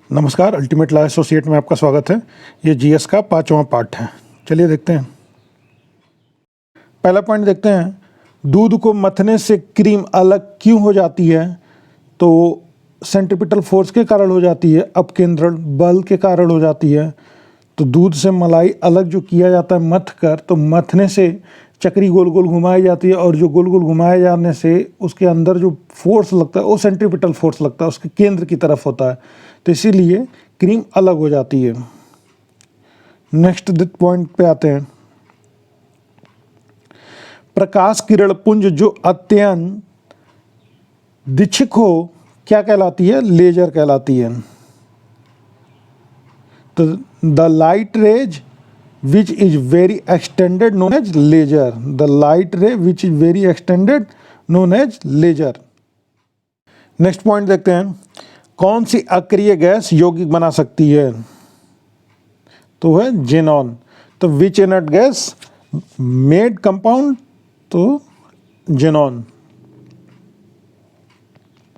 नमस्कार, ultimate law associate में आपका स्वागत है। ये जीएस का 5वां पार्ट है। चलिए देखते हैं। पहला पॉइंट देखते हैं, दूध को मथने से क्रीम अलग क्यों हो जाती है? तो सेंट्रीपिटल फोर्स के कारण हो जाती है, अपकेंद्रण बल के कारण हो जाती है। तो दूध से मलाई अलग जो किया जाता है मथ कर, तो मथने से चक्री गोल गोल घुमाई जाती है और जो गोल गोल घुमाए जाने से उसके अंदर जो फोर्स लगता है वो सेंट्रीपिटल फोर्स लगता है, उसके केंद्र की तरफ होता है, तो इसीलिए क्रीम अलग हो जाती है। नेक्स्ट पॉइंट पे आते हैं, प्रकाश किरण पुंज जो अत्यंत दीक्षिक हो क्या कहलाती है? लेजर कहलाती है। तो the light rays which is very extended known as laser. The light ray which is very extended known as laser. Next point देखते हैं, कौन सी अक्रिय गैस यौगिक बना सकती है? तो है जेनॉन। तो विच इनर्ट गैस मेड कंपाउंड? तो जेनॉन।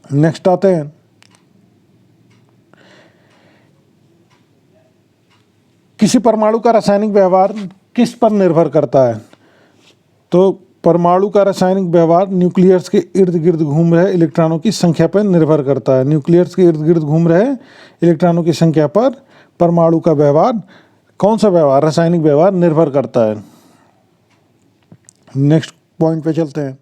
नेक्स्ट आते हैं, किसी परमाणु का रासायनिक व्यवहार किस पर निर्भर करता है? तो परमाणु का रासायनिक व्यवहार न्यूक्लियस के इर्द गिर्द घूम रहे इलेक्ट्रॉनों की संख्या पर निर्भर करता है। न्यूक्लियस के इर्द गिर्द घूम रहे इलेक्ट्रॉनों की संख्या पर परमाणु का व्यवहार, कौन सा व्यवहार, रासायनिक व्यवहार निर्भर करता है। नेक्स्ट पॉइंट पे चलते हैं,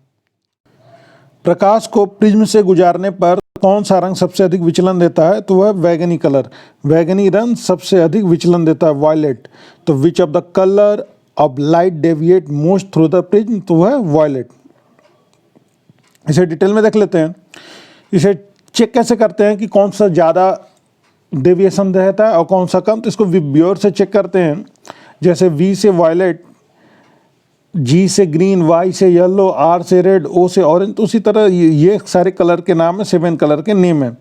प्रकाश को प्रिज्म से गुजारने पर कौन सा रंग सबसे अधिक विचलन देता है? तो वह बैगनी कलर, बैगनी रंग सबसे अधिक विचलन देता है, वायलेट। तो विच of the colour of light deviate most through the prism? तो वह वायलेट। इसे डिटेल में देख लेते हैं। इसे चेक कैसे करते हैं कि कौन सा ज़्यादा डेविएशन रहता है और कौन सा कम? तो इसको विब्योर से चेक करते हैं। जैसे वी से वायलेट, जी से ग्रीन, वाई से येलो, आर से रेड, ओ से ऑरेंज, तो उसी तरह ये सारे कलर के नाम है, 7 कलर के नेम है।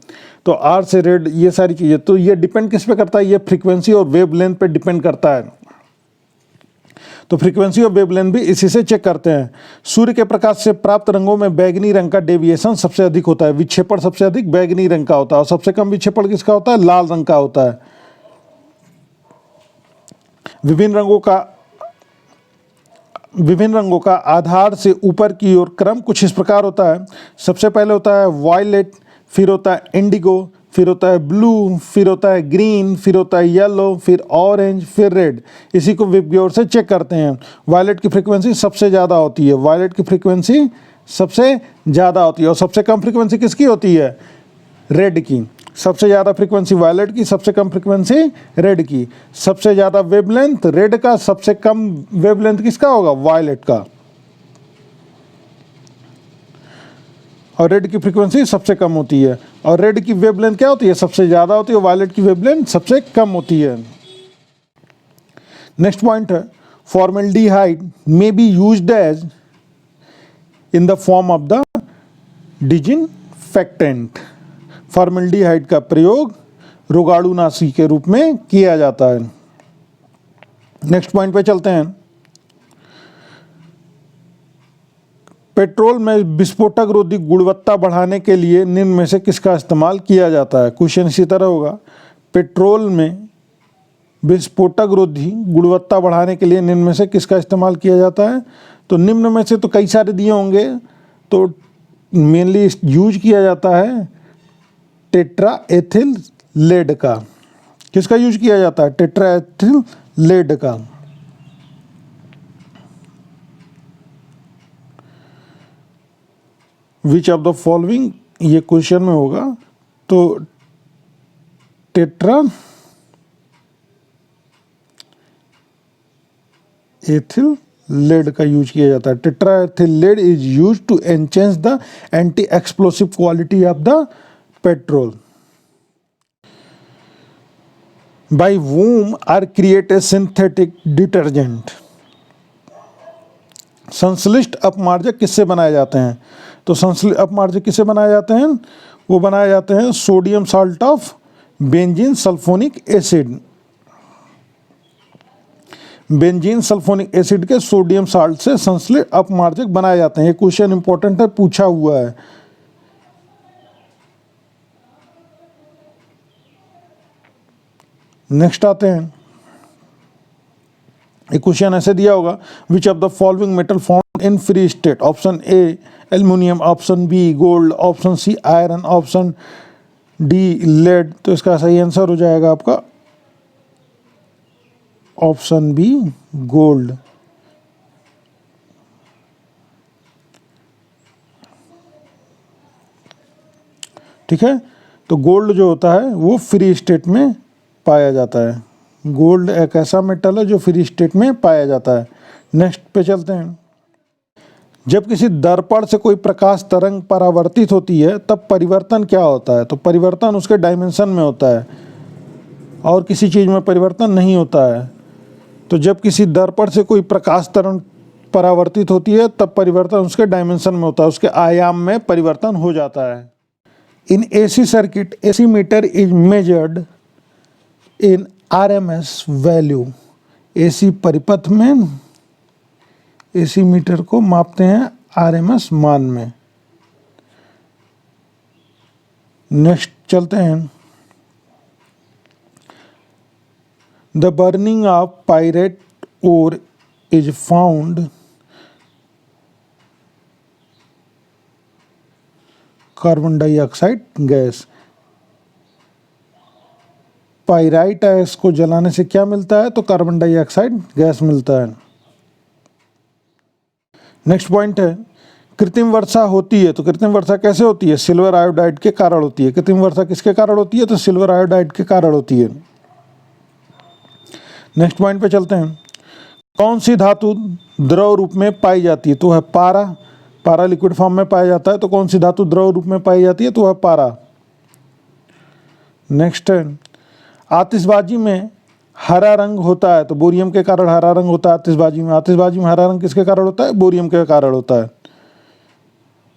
तो आर से रेड, ये सारी चीज़ें, तो ये डिपेंड किस पे करता है? ये फ्रीक्वेंसी और वेव लेंथ पे डिपेंड करता है। तो फ्रीक्वेंसी और वेव लेंथ भी इसी से चेक करते हैं। सूर्य के प्रकाश से प्राप्त रंगों में बैगनी रंग का डेविएशन सबसे अधिक होता है, विक्षेपण सबसे अधिक बैगनी रंग का होता है, और सबसे कम विक्षेपण किसका होता है? लाल रंग का होता है। विभिन्न रंगों का आधार से ऊपर की ओर क्रम कुछ इस प्रकार होता है। सबसे पहले होता है वायलेट, फिर होता है इंडिगो, फिर होता है ब्लू, फिर होता है ग्रीन, फिर होता है येलो, फिर ऑरेंज, फिर रेड। इसी को विब्योर से चेक करते हैं। वायलेट की फ्रीक्वेंसी सबसे ज़्यादा होती है, वायलेट की फ्रीक्वेंसी सबसे ज़्यादा होती है, और सबसे कम फ्रीक्वेंसी किसकी होती है? रेड की। सबसे ज़्यादा फ्रीक्वेंसी वायलेट की, सबसे कम फ्रीक्वेंसी रेड की। सबसे ज़्यादा वेवलेंथ रेड का, सबसे कम वेवलेंथ किसका होगा? वायलेट का। और रेड की फ्रीक्वेंसी सबसे कम होती है, और रेड की वेवलेंथ क्या होती है? सबसे ज़्यादा होती है। वायलेट की वेवलेंथ सबसे कम होती है। नेक्स्ट पॉइंट है, formaldehyde may be used as in the form of the disinfectant. Formaldehyde का प्रयोग रोगाणुनाशी के रूप में किया जाता है। नेक्स्ट पॉइंट पे चलते हैं, पेट्रोल में विस्फोटक रोधी गुणवत्ता बढ़ाने के लिए निम्न में से किसका इस्तेमाल किया जाता है? क्वेश्चन इसी तरह होगा, पेट्रोल में विस्फोटक रोधी गुणवत्ता बढ़ाने के लिए निम्न में से किसका इस्तेमाल किया जाता है? तो निम्न में से तो कई सारे दिए होंगे, तो मेनली यूज किया जाता है टेट्रा एथिल लेड का। किसका यूज किया जाता है? टेट्रा एथिल लेड का। विच ऑफ द फॉलोइंग, ये क्वेश्चन में होगा, तो टेट्रा एथिल लेड का यूज किया जाता है। Tetra ethyl lead is use to enhance the anti explosive quality of the petrol. By whom are created synthetic detergent? संश्लिष्ट अपमार्जक किससे बनाए जाते हैं? तो संश्लिष्ट अपमार्जक किससे बनाए जाते हैं? वो बनाए जाते हैं sodium salt of benzene sulphonic acid. Benzene sulphonic acid के सोडियम साल्ट से संश्लिष्ट अपमार्जक बनाए जाते हैं। ये क्वेश्चन इंपॉर्टेंट है, पूछा हुआ है। नेक्स्ट आते हैं, एक क्वेश्चन ऐसे दिया होगा, which of the following metal found in free state, option A aluminium, option B gold, option C iron, option D lead. तो इसका सही आंसर हो जाएगा आपका ऑप्शन बी गोल्ड। ठीक है, तो गोल्ड जो होता है वो फ्री स्टेट में पाया जाता है। गोल्ड एक ऐसा मेटल है जो फ्री स्टेट में पाया जाता है। नेक्स्ट पे चलते हैं, जब किसी दर्पण से कोई प्रकाश तरंग परावर्तित होती है तब परिवर्तन क्या होता है? तो परिवर्तन उसके डायमेंशन में होता है और किसी चीज़ में परिवर्तन नहीं होता है। तो जब किसी दर्पण से कोई प्रकाश तरंग परावर्तित होती है तब परिवर्तन उसके डायमेंशन में होता है, उसके आयाम में परिवर्तन हो जाता है। In AC circuit AC meter is measured in RMS value. AC परिपथ में AC मीटर को मापते हैं RMS मान में। नेक्स्ट चलते हैं, the burning of pyrite ore is found carbon dioxide gas. Pyrite gas को जलाने से क्या मिलता है? तो कार्बन डाइऑक्साइड गैस मिलता है। नेक्स्ट पॉइंट है, कृत्रिम वर्षा होती है, तो कृत्रिम वर्षा कैसे होती है? सिल्वर आयोडाइड के कारण होती है। कृत्रिम वर्षा किसके कारण होती है? तो सिल्वर आयोडाइड के कारण होती है। नेक्स्ट पॉइंट पे चलते हैं, कौन सी धातु द्रव रूप में पाई जाती है? तो है पारा। पारा लिक्विड फॉर्म में पाया जाता है, तो कौन सी धातु द्रव रूप में पाई जाती है? तो है पारा। नेक्स्ट है, आतिशबाजी में हरा रंग होता है, तो बोरियम के कारण हरा रंग होता है आतिशबाजी में। आतिशबाजी में हरा रंग किसके कारण होता है? बोरियम के कारण होता है।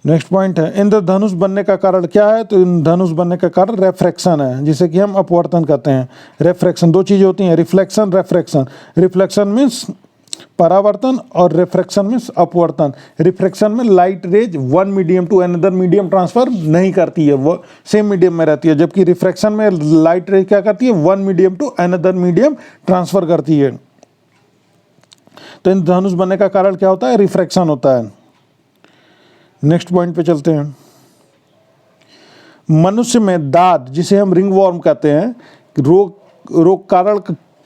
नेक्स्ट पॉइंट है, इंद्रधनुष बनने का कारण क्या है? तो इंद्रधनुष बनने का कारण रेफ्रैक्शन है, जिसे कि हम अपवर्तन कहते हैं। रेफ्रैक्शन, दो चीज़ें होती हैं, रिफ्लेक्शन रेफ्रैक्शन। रिफ्लेक्शन मीन्स परावर्तन और रिफ्रैक्शन मीन्स अपवर्तन। रिफ्रैक्शन में light rays one medium to another medium transfer नहीं करती है, वो सेम मीडियम में रहती है, जबकि रिफ्रैक्शन में लाइट रेज क्या करती है? One medium to another medium transfer करती है। तो इंद्रधनुष बनने का कारण क्या होता है? रिफ्रैक्शन होता है। नेक्स्ट पॉइंट पे चलते हैं, मनुष्य में दाद, जिसे हम रिंग वॉर्म कहते हैं, रोग कारण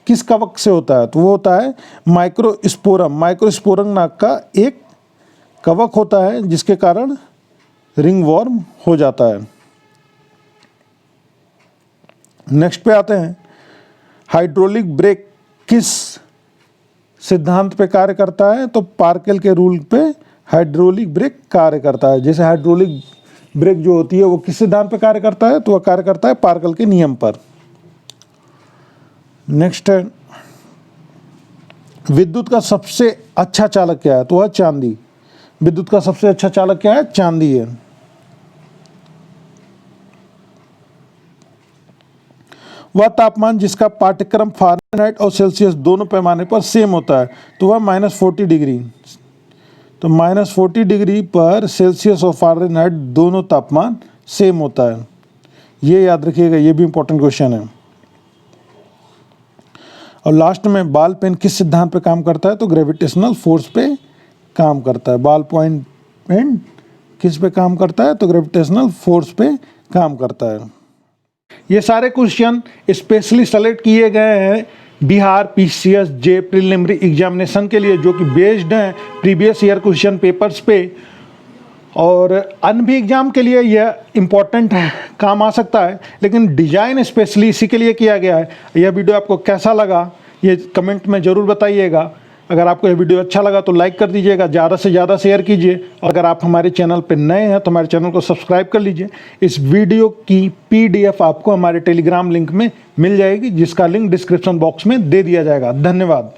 किस कवक से होता है? तो वो होता है माइक्रोस्पोरम। माइक्रोस्पोरम नाग का एक कवक होता है जिसके कारण रिंग वॉर्म हो जाता है। नेक्स्ट पे आते हैं, हाइड्रोलिक ब्रेक किस सिद्धांत पे कार्य करता है? तो पार्केल के रूल पे हाइड्रोलिक ब्रेक कार्य करता है। जैसे हाइड्रोलिक ब्रेक जो होती है वो किस सिद्धांत पे कार्य करता है? तो वह कार्य करता है पार्केल के नियम पर। नेक्स्ट है, विद्युत का सबसे अच्छा चालक क्या है? तो वह चांदी। विद्युत का सबसे अच्छा चालक क्या है? चांदी है। वह तापमान जिसका पाठ्यक्रम फ़ारेनहाइट और सेल्सियस दोनों पैमाने पर सेम होता है, तो वह -40 डिग्री। तो -40 डिग्री पर सेल्सियस और फ़ारेनहाइट दोनों तापमान सेम होता है। ये याद रखिएगा, ये भी इंपॉर्टेंट क्वेश्चन है। और लास्ट में, बॉल पेन किस सिद्धांत पे काम करता है? तो ग्रेविटेशनल फोर्स पे काम करता है। बॉल पॉइंट पेन किस पे काम करता है? तो ग्रेविटेशनल फोर्स पे काम करता है। ये सारे क्वेश्चन स्पेशली सेलेक्ट किए गए हैं बिहार PCS जे प्रीलिमिनरी एग्जामिनेशन के लिए, जो कि बेस्ड हैं प्रीवियस ईयर क्वेश्चन पेपर्स पे। और अन्य भी एग्जाम के लिए यह इम्पोर्टेंट है, काम आ सकता है, लेकिन डिज़ाइन स्पेशली इसी के लिए किया गया है। यह वीडियो आपको कैसा लगा ये कमेंट में ज़रूर बताइएगा। अगर आपको यह वीडियो अच्छा लगा तो लाइक कर दीजिएगा, ज़्यादा से ज़्यादा शेयर कीजिए। और अगर आप हमारे चैनल पर नए हैं तो हमारे चैनल को सब्सक्राइब कर लीजिए। इस वीडियो की PDF आपको हमारे टेलीग्राम लिंक में मिल जाएगी, जिसका लिंक डिस्क्रिप्शन बॉक्स में दे दिया जाएगा। धन्यवाद।